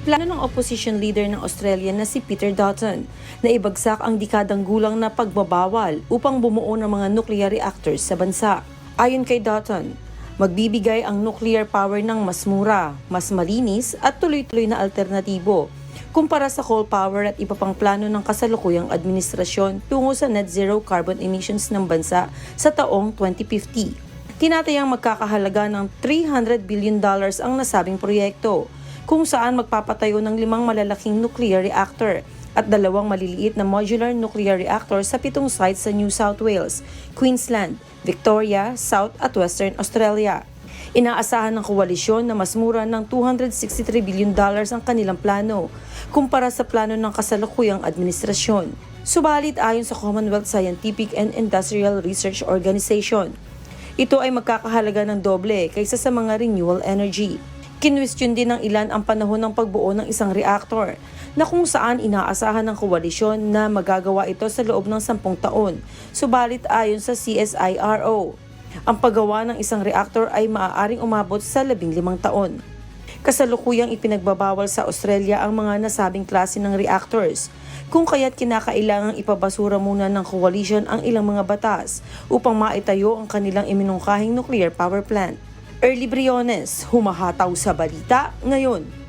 Plano ng opposition leader ng Australia na si Peter Dutton na ibagsak ang dekadang gulang na pagbabawal upang bumuo ng mga nuclear reactors sa bansa. Ayon kay Dutton, magbibigay ang nuclear power ng mas mura, mas malinis at tuloy-tuloy na alternatibo kumpara sa coal power at iba pang plano ng kasalukuyang administrasyon tungo sa net zero carbon emissions ng bansa sa taong 2050. Tinatayang magkakahalaga ng $300 billion ang nasabing proyekto, kung saan magpapatayo ng 5 malalaking nuclear reactor at 2 maliliit na modular nuclear reactor sa 7 sites sa New South Wales, Queensland, Victoria, South at Western Australia. Inaasahan ng koalisyon na mas mura ng $263 billion ang kanilang plano kumpara sa plano ng kasalukuyang administrasyon. Subalit ayon sa Commonwealth Scientific and Industrial Research Organization, ito ay magkakahalaga ng doble kaysa sa mga renewable energy. Kinwestiyon din ng ilan ang panahon ng pagbuo ng isang reactor na kung saan inaasahan ng koalisyon na magagawa ito sa loob ng 10 taon. Subalit ayon sa CSIRO, ang paggawa ng isang reactor ay maaaring umabot sa 15 taon. Kasalukuyang ipinagbabawal sa Australia ang mga nasabing klase ng reactors, kung kaya't kinakailangang ipabasura muna ng coalition ang ilang mga batas upang maitayo ang kanilang iminungkahing nuclear power plant. Early Briones, humahataw sa balita ngayon.